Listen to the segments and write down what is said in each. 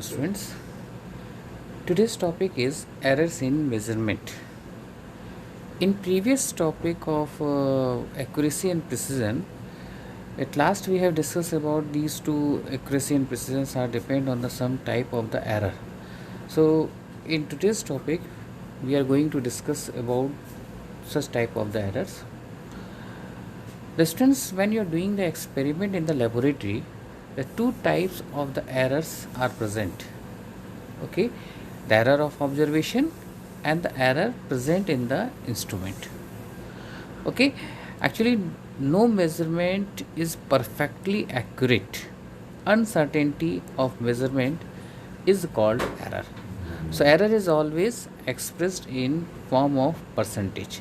Students, today's topic is errors in measurement. In previous topic of accuracy and precision, at last we have discussed about these two accuracy and precision are depend on the some type of the error. So in today's topic, we are going to discuss about such type of the errors. The students, when you are doing the experiment in the laboratory, the two types of the errors are present. Okay, the error of observation and the error present in the instrument. Okay, actually no measurement is perfectly accurate. Uncertainty of measurement is called error. So error is always expressed in form of percentage.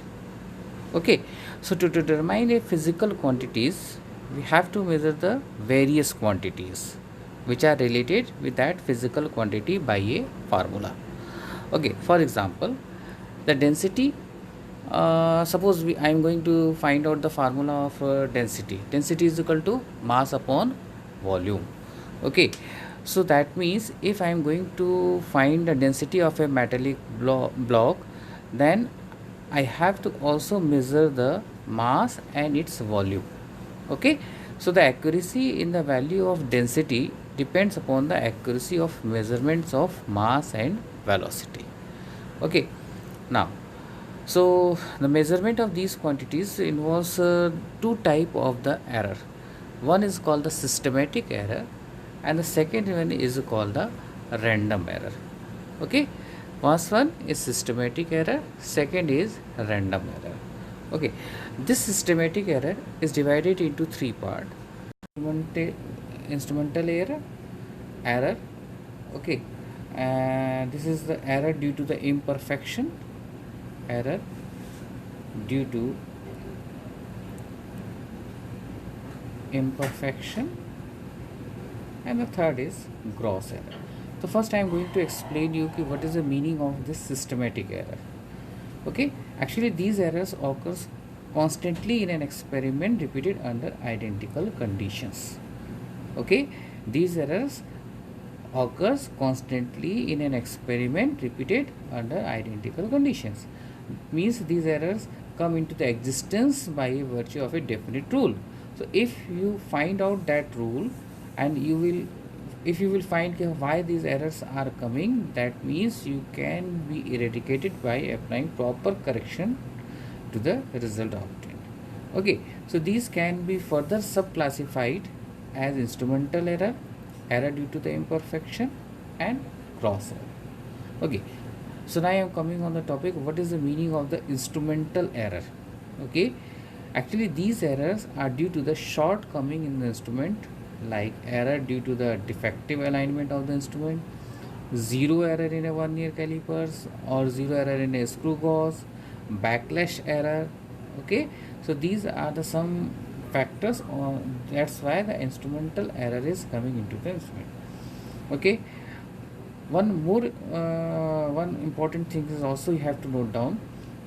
Okay, so to determine a physical quantities, we have to measure the various quantities which are related with that physical quantity by a formula. Okay, for example, the density. Suppose I am going to find out the formula of density. Density is equal to mass upon volume. Okay, so that means if I am going to find the density of a metallic block, then I have to also measure the mass and its volume. Okay, so the accuracy in the value of density depends upon the accuracy of measurements of mass and velocity. Okay, now so the measurement of these quantities involves two type of the error. One is called the systematic error and the second one is called the random error. Okay, first one is systematic error, second is random error. Okay, this systematic error is divided into three parts: instrumental error. Okay, and this is the error due to the imperfection, error due to imperfection, and the third is gross error. So first I am going to explain you what is the meaning of this systematic error. Okay, actually these errors occurs constantly in an experiment repeated under identical conditions. Okay, these errors occurs constantly in an experiment repeated under identical conditions. Means these errors come into the existence by virtue of a definite rule. So if you find out that rule, and if you will find why these errors are coming, that means you can be eradicated by applying proper correction to the result obtained. Okay, so these can be further subclassified as instrumental error, error due to the imperfection, and gross error. Okay, so now I am coming on the topic, what is the meaning of the instrumental error. Okay, actually these errors are due to the shortcoming in the instrument, like error due to the defective alignment of the instrument, zero error in a vernier calipers, or zero error in a screw gauge, backlash error. Okay, so these are the some factors, that's why the instrumental error is coming into the instrument. Okay, one important thing is also you have to note down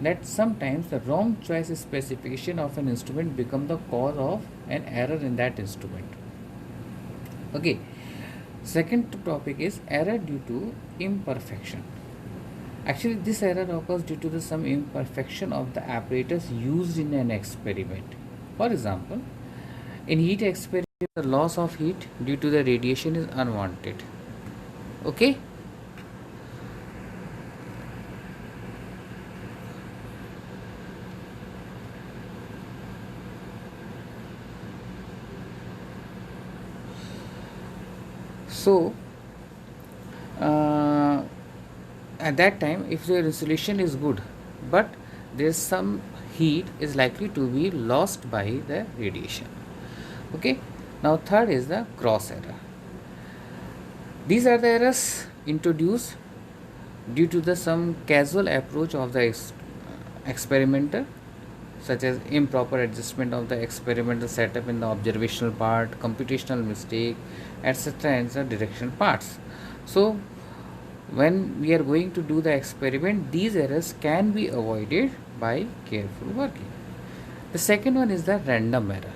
that sometimes the wrong choice specification of an instrument become the cause of an error in that instrument. Okay, second topic is error due to imperfection. Actually this error occurs due to some imperfection of the apparatus used in an experiment. For example, in heat experiment, the loss of heat due to the radiation is unwanted. Okay, so at that time if the insulation is good, but there is some heat is likely to be lost by the radiation. Okay, now third is the gross error. These are the errors introduced due to the some casual approach of the experimenter, such as improper adjustment of the experimental setup in the observational part, computational mistake, etc., and the direction parts. So when we are going to do the experiment, these errors can be avoided by careful working. The second one is the random error.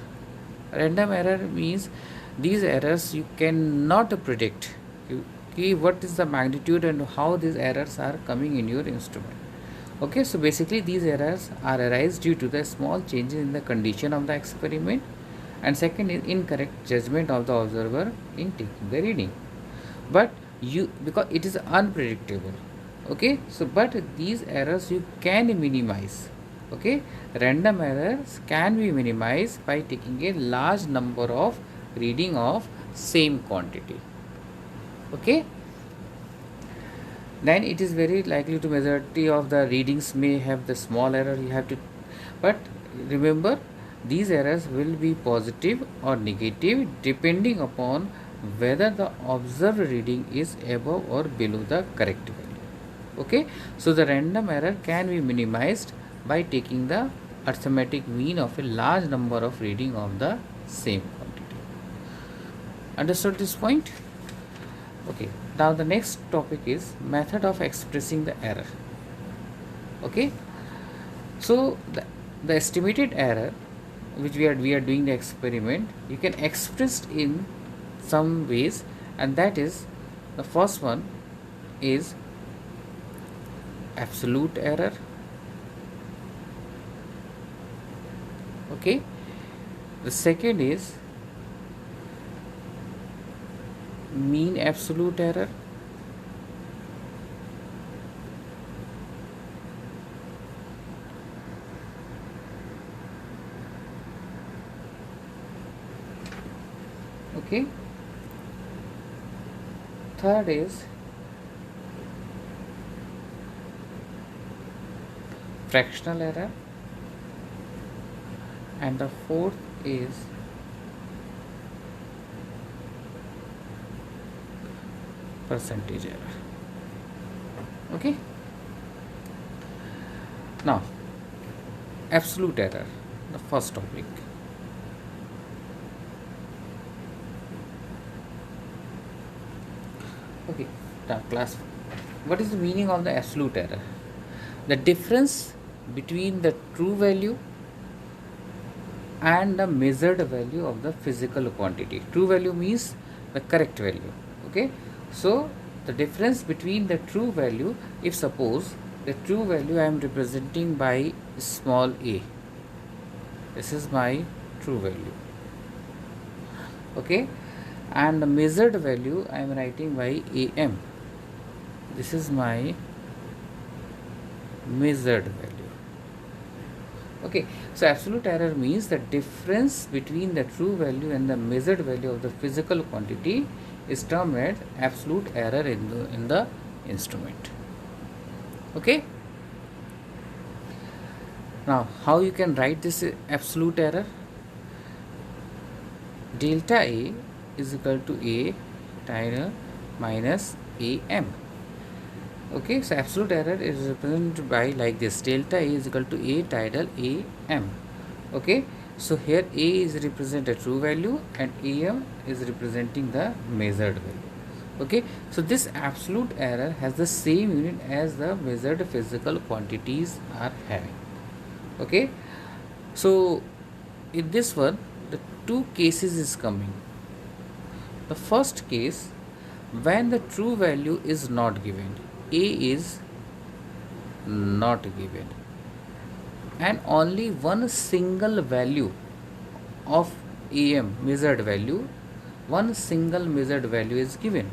Random error means these errors you cannot predict. what is the magnitude and how these errors are coming in your instrument. Okay, so basically these errors are arise due to the small changes in the condition of the experiment, and second is incorrect judgment of the observer in taking the reading. But you, because it is unpredictable, okay, so but these errors you can minimize. Okay, random errors can be minimized by taking a large number of reading of same quantity. Okay, then it is very likely to majority of the readings may have the small error you have to, but remember these errors will be positive or negative depending upon whether the observed reading is above or below the correct value. Okay, so the random error can be minimized by taking the arithmetic mean of a large number of reading of the same quantity. Understood this point? Okay, now the next topic is method of expressing the error. Okay, so the estimated error which we are doing the experiment, you can express in some ways, and that is, the first one is absolute error. Okay, the second is mean absolute error. Okay, third is fractional error, and the fourth is percentage error. Okay, now absolute error, the first topic. Okay, now class, what is the meaning of the absolute error? The difference between the true value and the measured value of the physical quantity. True value means the correct value. Okay, so the difference between the true value, if suppose the true value I am representing by small a, this is my true value. Okay, and the measured value I am writing by am, this is my measured value. Okay, so absolute error means the difference between the true value and the measured value of the physical quantity is termed as absolute error in the instrument. Okay, now how you can write this absolute error? Delta A is equal to A tidal minus am. Okay, so absolute error is represented by like this: delta A is equal to A tidal am. Okay, so here A is represented true value and am is representing the measured value. Okay, so this absolute error has the same unit as the measured physical quantities are having. Okay, so in this one the two cases is coming. The first case, when the true value is not given, A is not given, and only one single value of am measured value, one single measured value is given,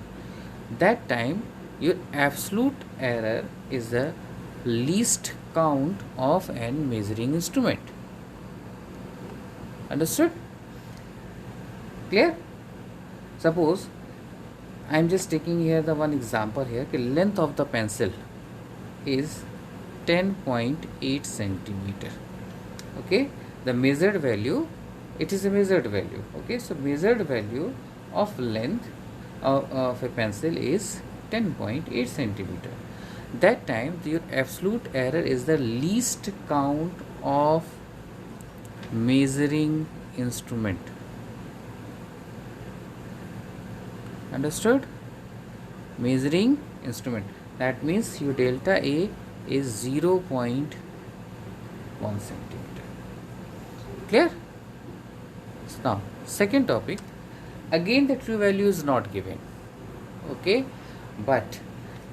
that time your absolute error is the least count of an measuring instrument. Understood? Clear? Suppose I am just taking here the one example here. The length of the pencil is 10.8 centimeter. Okay, the measured value, it is a measured value. Okay, so measured value of length of a pencil is 10.8 centimeter. That time your absolute error is the least count of measuring instrument. Understood? Measuring instrument, that means your delta A is 0.1 centimeter. Clear? Now second topic, again the true value is not given. Okay, but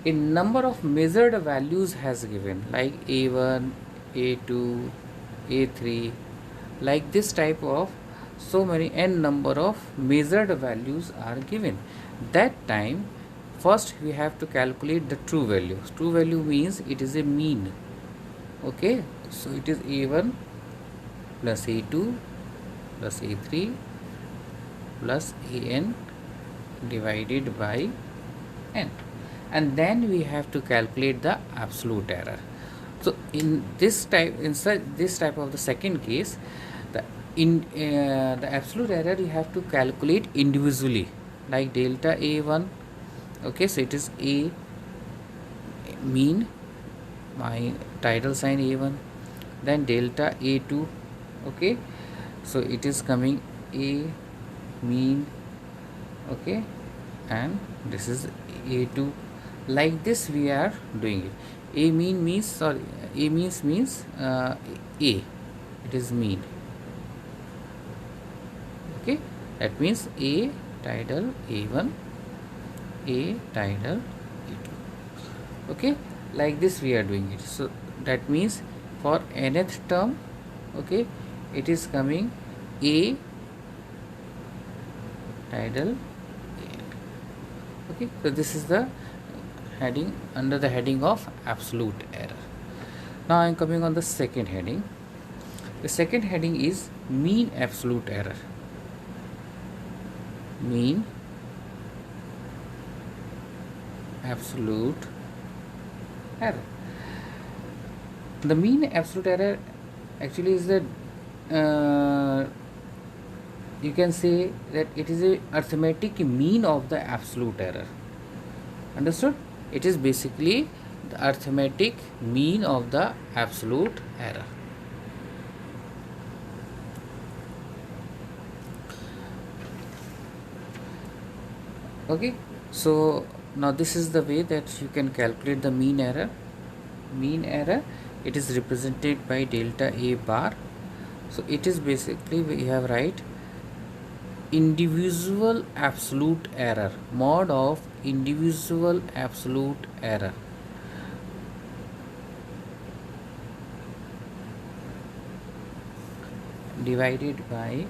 a number of measured values has given, like a1, a2, a3, like this type of so many n number of measured values are given. That time first we have to calculate the true value. True value means it is a mean. Okay, so it is a1 plus a2 plus a3 plus an divided by n, and then we have to calculate the absolute error. So in this type, inside this type of the second case, the absolute error you have to calculate individually, like delta a1. Okay, so it is a mean, my tidal sign a1, then delta a2. Okay, so it is coming a mean. Okay, and this is a2, like this we are doing it. A mean means, sorry, a means a, it is mean. Okay, that means a tidal a1, a tidal a2. Okay, like this we are doing it. So that means for nth term, okay, it is coming a tidal a. Okay, so this is the heading under the heading of absolute error. Now I am coming on the second heading. The second heading is mean absolute error. Mean absolute error. The mean absolute error actually is the you can say that it is a arithmetic mean of the absolute error. Understood? It is basically the arithmetic mean of the absolute error. Okay, so now this is the way that you can calculate the mean error. Mean error, it is represented by delta a bar. So it is basically, we have write individual absolute error, mod of individual absolute error, divided by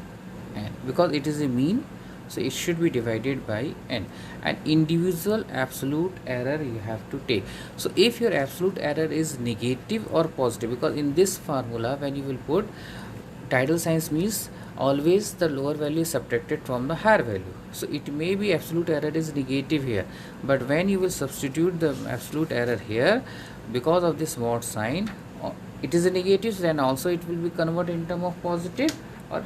n, because it is a mean, so it should be divided by n, and individual absolute error you have to take. So if your absolute error is negative or positive, because in this formula when you will put tidal signs means always the lower value is subtracted from the higher value, so it may be absolute error is negative here, but when you will substitute the absolute error here, because of this mod sign, it is a negative, then also it will be converted in term of positive, or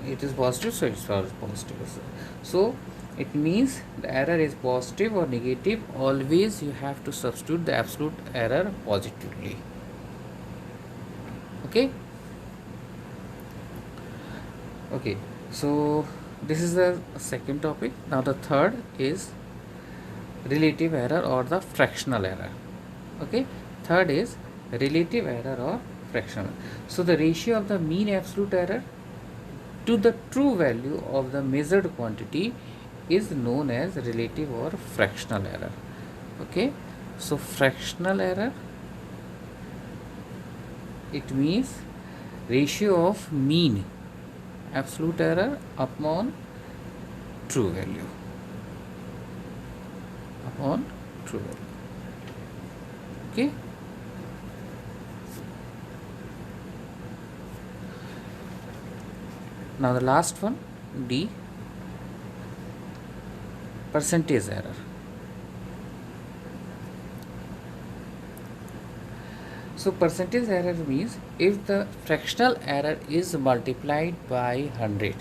it is positive, so it's positive. So it means the error is positive or negative, always you have to substitute the absolute error positively. Okay, okay, so this is the second topic. Now the third is relative error or the fractional error. Okay, third is relative error or fractional. So the ratio of the mean absolute error to the true value of the measured quantity is known as relative or fractional error. Okay, so fractional error, it means ratio of mean absolute error upon true value, upon true value. Okay, now the last one, D, percentage error. So percentage error means if the fractional error is multiplied by 100,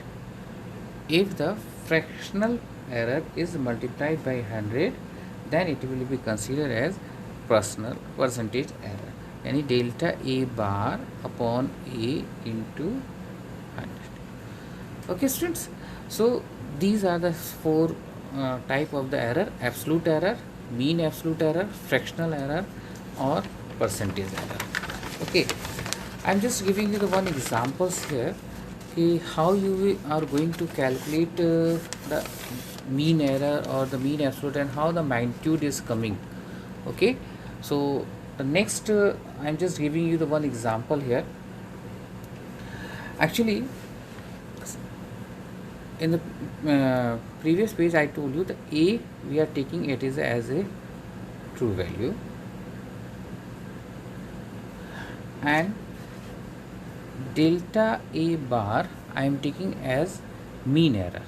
if the fractional error is multiplied by 100, then it will be considered as percentage error, any delta a bar upon a into 100. Okay students, so these are the four type of the error: absolute error, mean absolute error, fractional error, or percentage error. Okay, I'm just giving you the one examples here, how you are going to calculate the mean error or the mean absolute and how the magnitude is coming. Okay, so the next I'm just giving you the one example here. Actually, in the previous page I told you the a we are taking it is as a true value, and delta a bar I am taking as mean error.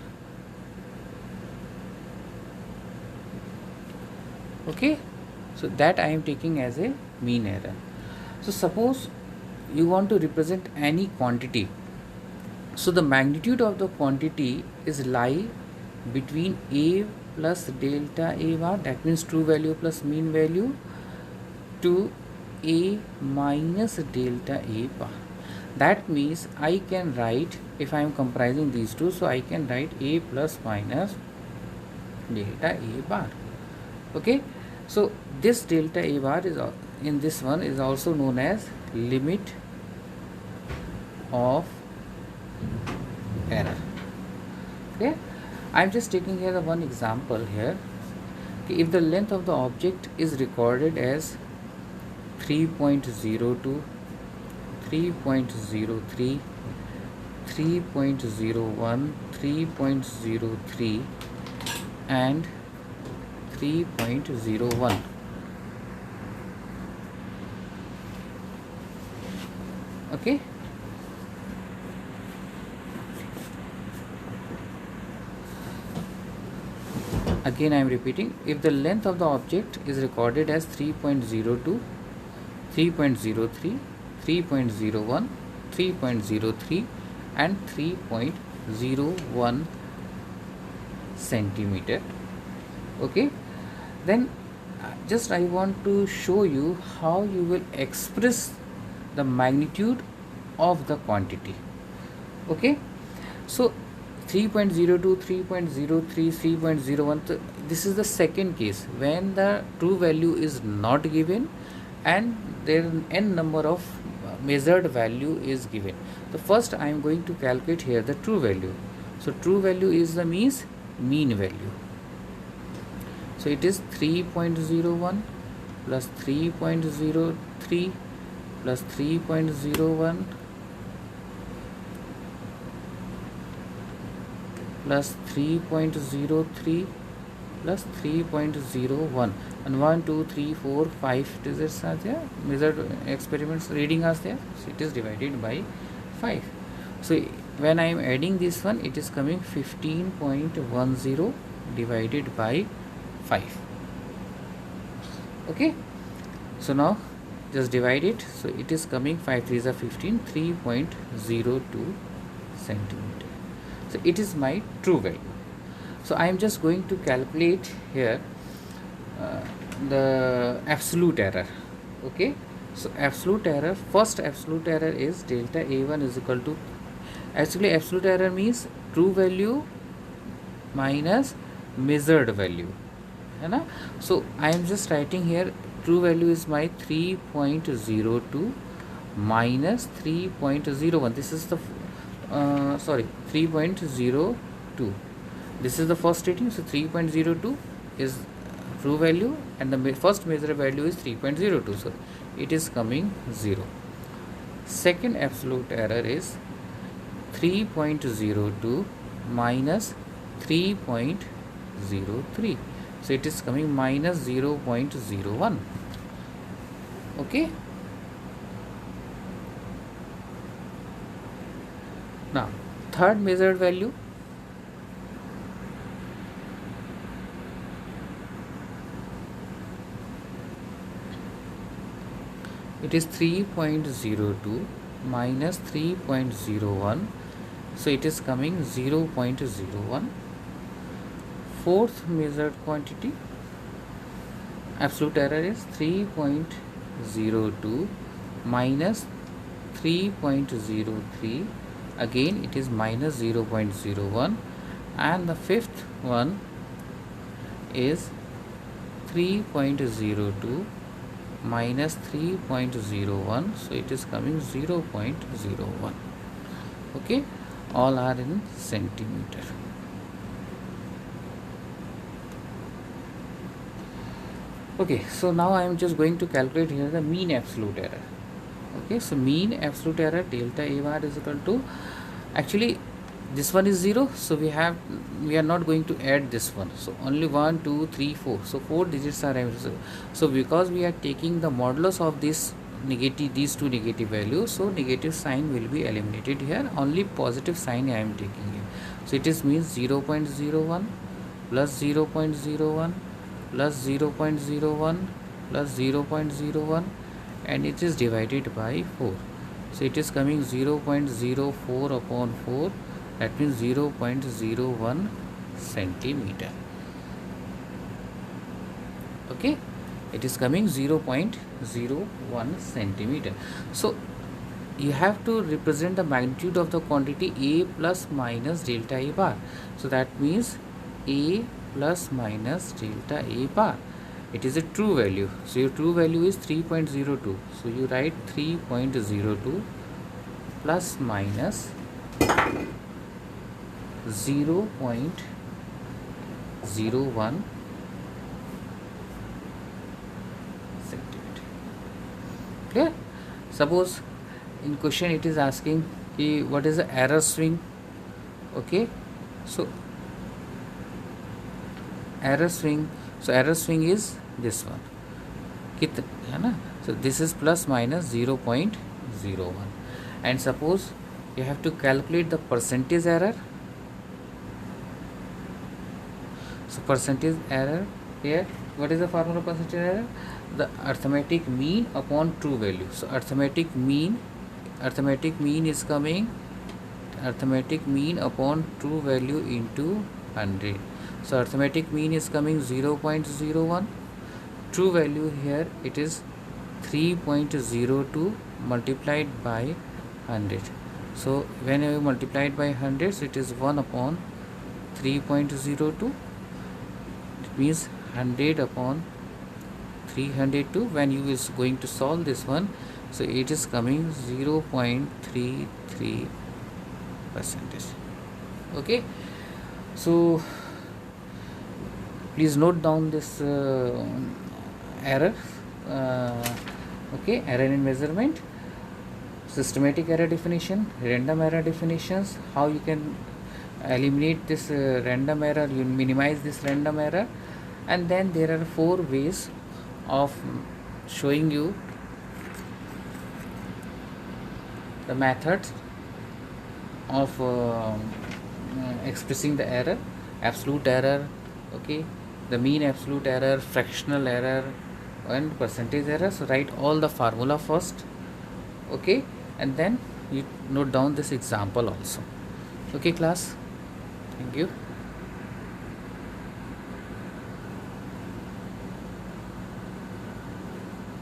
Okay, so that I am taking as a mean error. So suppose you want to represent any quantity, so the magnitude of the quantity is lie between a plus delta a bar, that means true value plus mean value, to a minus delta a bar. That means I can write, if I am comprising these two, so I can write a plus minus delta a bar. Okay, so this delta a bar is in this one is also known as limit of error. Okay, I'm just taking here the one example here. Okay, if the length of the object is recorded as 3.02, 3.03, 3.01, 3.03 and 3.01. Okay, again I am repeating, if the length of the object is recorded as 3.02, 3.03, 3.01, 3.03 and 3.01 centimeter. Okay, then just I want to show you how you will express the magnitude of the quantity. Okay, so 3.02, 3.03, 3.01, this is the second case when the true value is not given and there n number of measured value is given. So first I am going to calculate here the true value. So true value is the means mean value. So it is 3.01 plus 3.03 plus 3.01 plus 3.03 plus 3.01 and 1 2 3 4 5 digits are there, measured experiments reading are there, so it is divided by 5. So when I am adding this one, it is coming 15.10 divided by 5. Okay, so now just divide it, so it is coming 5 3s are 15, 3.02 centimeter. So it is my true value. So I am just going to calculate here the absolute error. Okay, so absolute error, first absolute error is delta a1 is equal to, actually absolute error means true value minus measured value, है ना. So I am just writing here true value is my 3.02 minus 3.01, this is the 3.02, this is the first rating. So 3.02 is true value and the first measured value is 3.02, so it is coming 0. Second absolute error is 3.02 minus 3.03, so it is coming minus 0.01. Okay, now third measured value, it is 3.02 minus 3.01, so it is coming 0.01. Fourth measured quantity, absolute error is 3.02 minus 3.03, again it is minus 0.01, and the fifth one is 3.02 minus 3.01, so it is coming 0.01. Okay, all are in centimeter. Okay, so now I am just going to calculate here the mean absolute error. Okay, so mean absolute error delta A bar is equal to, actually this one is 0, so we are not going to add this one, so only 1 2 3 4, so 4 digits are available. So because we are taking the modulus of this negative, these two negative values, so negative sign will be eliminated here, only positive sign I am taking here. So it is means 0 0.01 plus 0 0.01 plus 0 0.01 plus 0 0.01, and it is divided by 4, so it is coming 0 0.04 upon 4, that means 0 0.01 centimeter. Okay, it is coming 0 0.01 centimeter. So you have to represent the magnitude of the quantity A plus minus delta A bar, so that means A plus minus delta A bar, it is a true value, so your true value is 3.02, so you write 3.02 plus minus 0.01 centimeter. Clear? Suppose in question it is asking what is the error swing. Okay, so error swing, so error swing is this one, है ना? So this is plus minus 0.01, and suppose you have to calculate the percentage error. So percentage error here, what is the formula of percentage error? The arithmetic mean upon true value. So arithmetic mean is coming, arithmetic mean upon true value into 100. So arithmetic mean is coming 0.01, true value here it is 3.02 multiplied by 100. So when you multiply it by 100, so it is 1 upon 3.02, it means 100 upon 302. When you is going to solve this one, so it is coming 0.33 percentage. Okay, so please note down this error. Okay, error in measurement, systematic error definition, random error definitions, how you can eliminate this random error, you minimize this random error, and then there are 4 ways of showing you the methods of expressing the error: absolute error, okay, the mean absolute error, fractional error, and percentage error. So write all the formula first, okay, and then you note down this example also. Okay class, thank you.